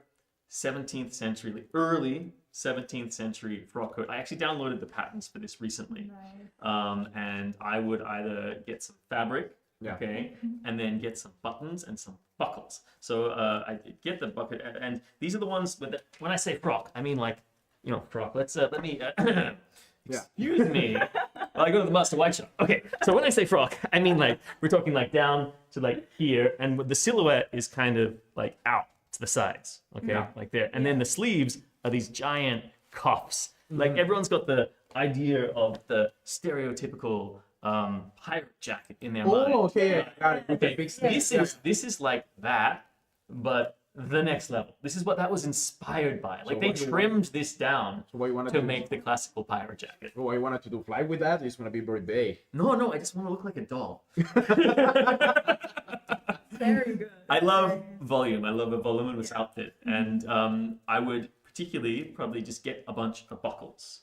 17th century, like early 17th century frock coat. I actually downloaded the patterns for this recently. Nice. And I would either get some fabric, Yeah. okay, and then get some buttons and some buckles. So I get the bucket, and these are the ones with when I say frock, I mean like, you know, frock. Let me. Excuse me. Well, I go to the Master White shop. Okay, so when I say frock, I mean like we're talking like down to like here, and the silhouette is kind of like out to the sides, okay, Yeah. like there, and then the sleeves are these giant cuffs. Like everyone's got the idea of the stereotypical pirate jacket in their mind. Oh, okay, I got it. With the big sleeves. This is like that, but the next level. This is what that was inspired by. Like they what do you trimmed this down So what you wanted to to make the classical pirate jacket. What I wanted to do fly with that is gonna be very big. No, I just want to look like a doll. Very good. I love volume. I love a voluminous outfit, and I would particularly probably just get a bunch of buckles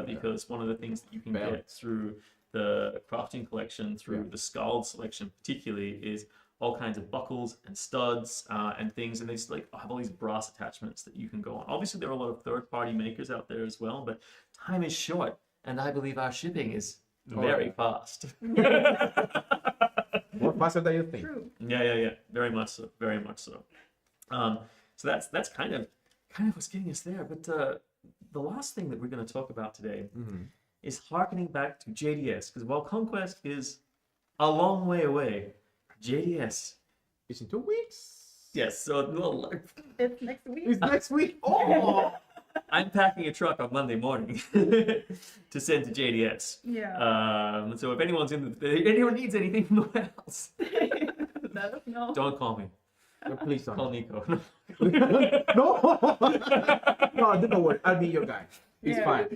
because one of the things that you can get Belts. through the crafting collection, through Yeah. the Scald selection particularly, is all kinds of buckles and studs and things, and they just like have all these brass attachments that you can go on. Obviously, there are a lot of third-party makers out there as well, but time is short, and I believe our shipping is very fast. More faster than you think. True. Yeah. Very much so. Very much so. So that's kind of what's getting us there. But the last thing that we're going to talk about today is harkening back to JDS, because while Conquest is a long way away, JDS. It's in 2 weeks. Yes. So It's next week. It's next week. Oh. I'm packing a truck on Monday morning to send to JDS. Yeah. So if anyone needs anything from the warehouse, Let us know. don't call me. No, please don't. Call Nico. No. No, don't worry. I'll be your guy. It's Yeah. fine.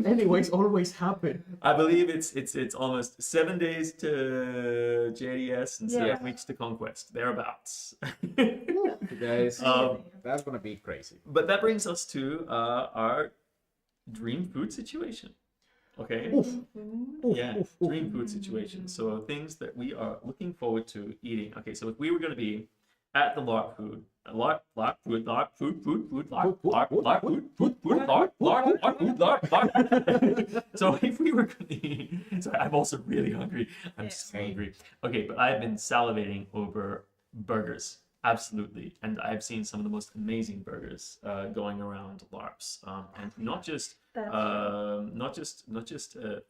Anyways, always happen. I believe it's almost 7 days to JDS and 7 weeks to Conquest, thereabouts. Guys, Um, that's gonna be crazy. But that brings us to our dream food situation. Okay. Yeah, dream food situation. So things that we are looking forward to eating. Okay, so if we were going to be at the LARP food, LARP food, LARP food, LARP. So if we were going to eat, sorry, I'm also really hungry. I'm so hungry. Okay, but I've been salivating over burgers. Absolutely, and I've seen some of the most amazing burgers going around LARPs, and not just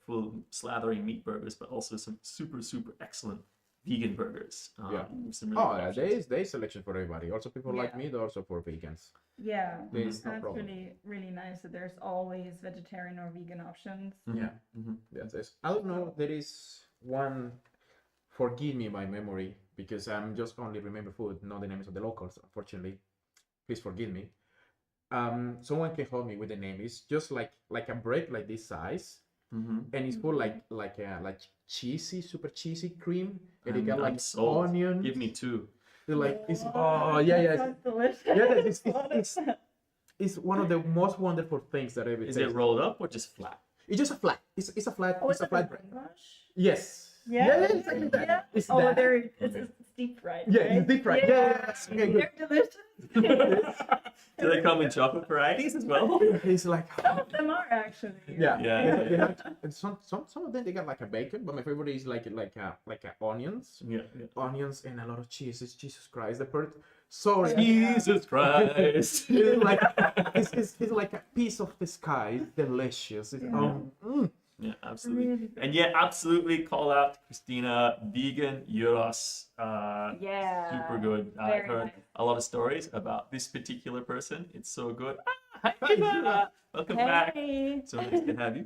full slathering meat burgers, but also some super excellent vegan burgers. With some really good options. there is selection for everybody. Also, people like meat, also for vegans. Yeah. There is no That's problem. really nice that there's always vegetarian or vegan options. Yeah, yes. I don't know. There is one. Forgive me my memory because I'm just only remember food, not the names of the locals. Unfortunately, please forgive me. Someone can help me with the name. It's just like a bread like this size, and it's full like cheesy, super cheesy cream, and it got I'm like sold. onion. Give me two. It's Sounds delicious. it's one of the most wonderful things that I've ever Is tasted. it rolled up or just flat? It's just a flat. It's a flat. Oh, it's a it flat like bread. brioche? Yes. Yeah, exactly that. yeah. It's Oh, that. it's deep fried. Yeah, right? it's deep fried. Yes. Okay, good. They're delicious. Do they come in chocolate varieties as well? It's like Some of them are actually. yeah. Yeah. They have, and some of them they got like a bacon, but my favorite is like onions, Yeah. onions and a lot of cheese. It's Jesus Christ. The part. Sorry. Jesus Christ. It's like it's like a piece of the sky. It's delicious. It's, Yeah, absolutely. Really good. And yeah, absolutely call out to Christina, vegan gyros. Yeah. Super good. I've Very heard nice. a lot of stories about this particular person. It's so good. Hi, Eva. Welcome back. Hey. So nice to have you.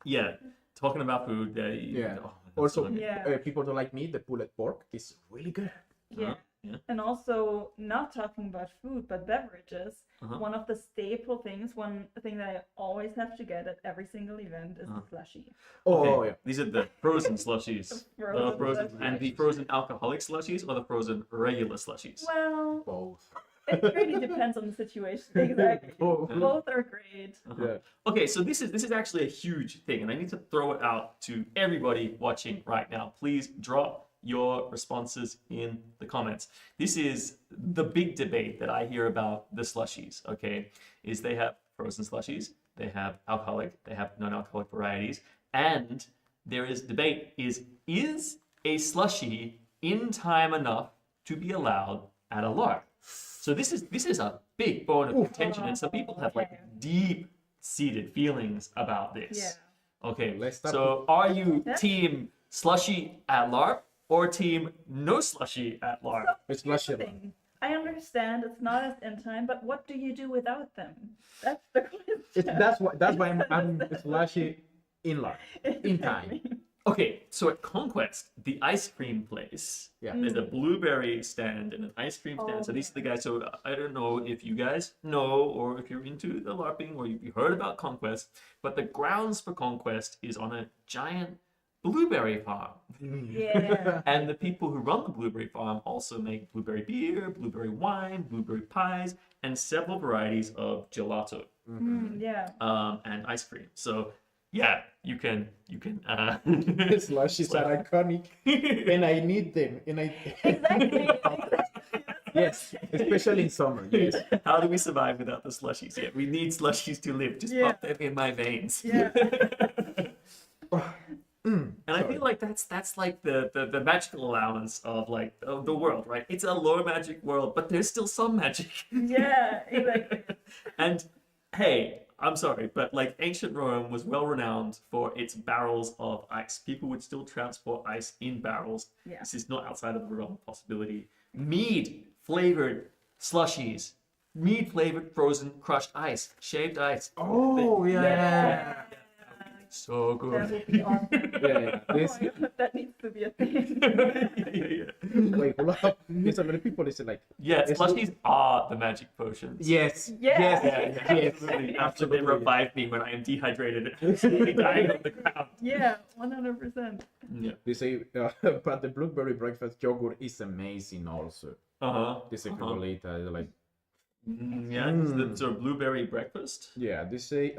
Yeah, talking about food. Yeah. Oh, Also, so good. Yeah. people don't like meat. The pulled pork is really good. Yeah. Yeah. And also, not talking about food, but beverages. Uh-huh. One of the staple things, one thing that I always have to get at every single event is the slushy. Oh Okay, yeah. these are the frozen slushies. Frozen Frozen slushies. and the frozen alcoholic slushies or the frozen regular slushies. Well, Both. it really depends on the situation. Exactly. Oh. Both are great. Uh-huh. Yeah. Okay, so this is actually a huge thing, and I need to throw it out to everybody watching right now. Please drop your responses in the comments. This is the big debate that I hear about the slushies, okay? Is they have frozen slushies, they have alcoholic, they have non-alcoholic varieties, and there is debate is a slushie in time enough to be allowed at a LARP? So this is a big bone of contention, and some people have like deep-seated feelings about this. Yeah. Okay, Let's start so are you Yeah. team slushy at LARP or team no slushy at LARP? It's Here's the slushy. thing. I understand it's not as in time, but what do you do without them? That's the question. That's why I'm slushy in line. In time. Okay, so at Conquest, the ice cream place, Yeah. there's a blueberry stand and an ice cream stand. So these are the guys. So I don't know if you guys know or if you're into the LARPing or you heard about Conquest, but the grounds for Conquest is on a giant blueberry farm. Yeah. And the people who run the blueberry farm also make blueberry beer, blueberry wine, blueberry pies, and several varieties of gelato Yeah. and ice cream. So yeah, you can Slushies are iconic, and I need them. And I Exactly. yes, especially in summer. Yes. How do we survive without the slushies? Yeah, we need slushies to live. Just Yeah. pop them in my veins. Yeah. And I feel like that's like the magical allowance of like of the world, right? It's a low magic world, but there's still some magic. Yeah. Exactly. And hey, I'm sorry, but like ancient Rome was well renowned for its barrels of ice. People would still transport ice in barrels. Yeah. This is not outside of the realm of possibility. Mead flavored slushies, mead flavored frozen crushed ice, shaved ice. Oh yeah. So That good. would be awesome. Yeah. Oh This. my God, that needs to be a thing. Wait, hold up. There's so many people. It's like Yeah, It's- slushies are the magic potions. yes, Yeah. yes, Yeah, yes, absolutely. After they absolutely. revive me when I am dehydrated and absolutely dying on the ground. Yeah. 100%. Yeah. They say, but the blueberry breakfast yogurt is amazing also. Uh-huh. This is Frivolita. They're like, Yeah, so blueberry breakfast. yeah, they say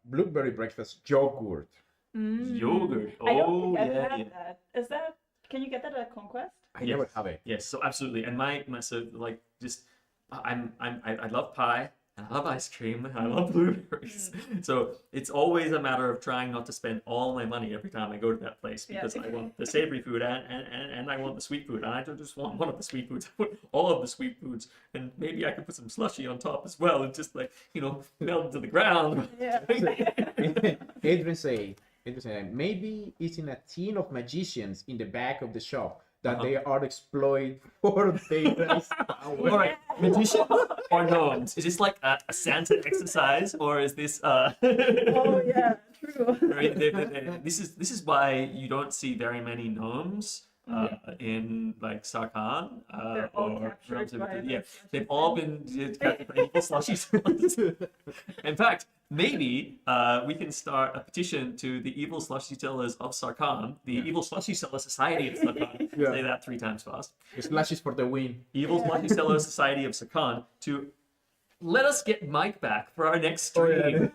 blueberry breakfast yogurt. Yogurt. I don't Oh, think I've yeah, had yeah. that. Is that? Can you get that at Conquest? I Yes. never have it. Yes, so absolutely. And my so like just I love pie, and I love ice cream, and I love blueberries. So it's always a matter of trying not to spend all my money every time I go to that place because I want the savory food and I want the sweet food. And I don't just want one of the sweet foods. I want all of the sweet foods. And maybe I could put some slushy on top as well and just like, melt to the ground. Yeah. Adrian say, maybe it's in a team of magicians in the back of the shop that they are exploited for their All right, magicians or gnomes? Is this like a Santa exercise, or is this? Oh yeah. True. Right, this is why you don't see very many gnomes in like Sarkan They're all or captured by the yeah, slushy they've all been captured by evil slushy. In fact, maybe we can start a petition to the evil slushy sellers of Sarkan, the evil slushy seller society of Sarkan. Yeah. Say that 3 times fast. Slashes for the win. Evil Slushy Seller Society of Sarkan to let us get Mike back for our next stream.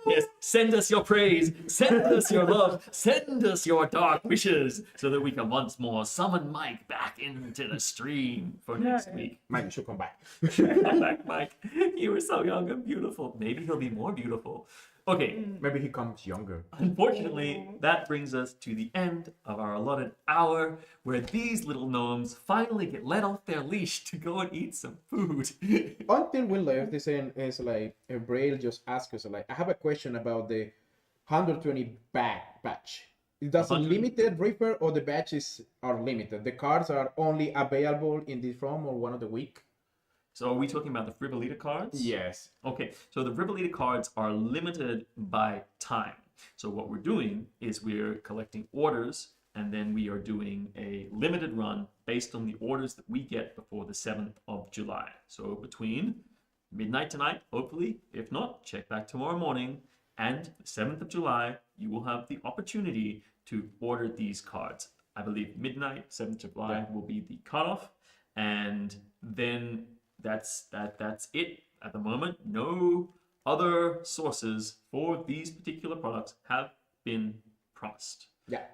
Yes, send us your praise, send us your love, send us your dark wishes, so that we can once more summon Mike back into the stream for next week. Mike, you should come back. Come back, Mike. You were so young and beautiful. Maybe he'll be more beautiful. Okay, Maybe he comes younger. unfortunately, that brings us to the end of our allotted hour, where these little gnomes finally get let off their leash to go and eat some food. Until we left, this is like Braille just asked us like, I have a question about the 120 batch. Is that a 100? limited Reaper or the batches are limited? The cards are only available in this ROM or one of the week? So are we talking about the Frivolita cards? Yes. Okay, so the Frivolita cards are limited by time. So what we're doing is we're collecting orders, and then we are doing a limited run based on the orders that we get before the 7th of July. So between midnight tonight, hopefully, if not, check back tomorrow morning, and the 7th of July, you will have the opportunity to order these cards. I believe midnight, 7th of July will be the cutoff, and then that's it at the moment. No other sources for these particular products have been promised. Yeah.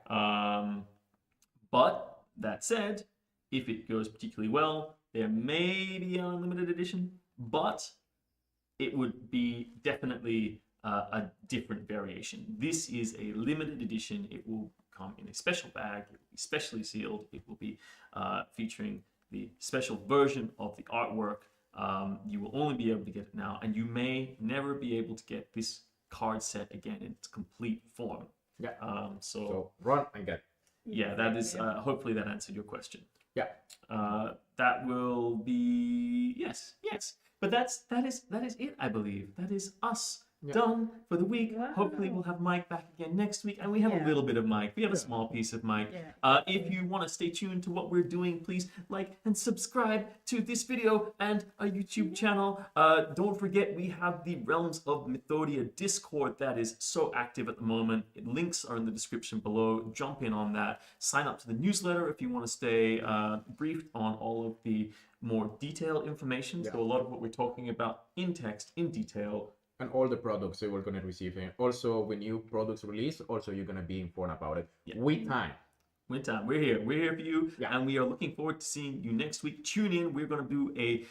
But that said, if it goes particularly well, there may be an unlimited edition, but it would be definitely a different variation. This is a limited edition. It will come in a special bag. It will be specially sealed. It will be featuring the special version of the artwork. You will only be able to get it now, and you may never be able to get this card set again in its complete form. Yeah. So run and get. yeah, that is hopefully that answered your question. Yeah. That will be yes. But that is it, I believe. That is us done for the week. Wow. Hopefully we'll have Mike back again next week, and we have a little bit of Mike. We have a small piece of Mike. If you want to stay tuned to what we're doing, please like and subscribe to this video and our YouTube channel. Don't forget, we have the Realms of Mythodea Discord that is so active at the moment. Links are in the description below. Jump in on that. Sign up to the newsletter if you want to stay briefed on all of the more detailed information. So a lot of what we're talking about in text, in detail, and all the products that we're going to receive. And also, when new products release, also you're going to be informed about it with time. With time. We're here for you, and we are looking forward to seeing you next week. Tune in. We're going to do a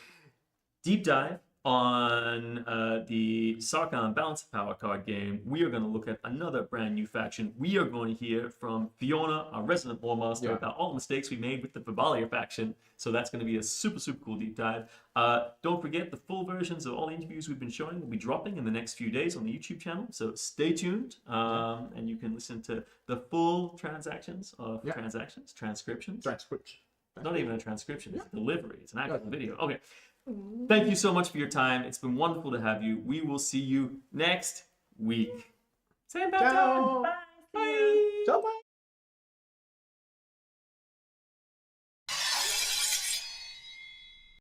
deep dive on the Sarkan Balance of Power card game. We are going to look at another brand new faction. We are going to hear from Fiona, our resident lore master, about all the mistakes we made with the Frivolita faction. So that's going to be a super cool deep dive. Don't forget, the full versions of all the interviews we've been showing will be dropping in the next few days on the YouTube channel. So stay tuned, and you can listen to the full transcriptions. Not even a transcription, it's a delivery. It's an actual video. Okay. Thank you so much for your time. It's been wonderful to have you. We will see you next week. Same bad time. Bye.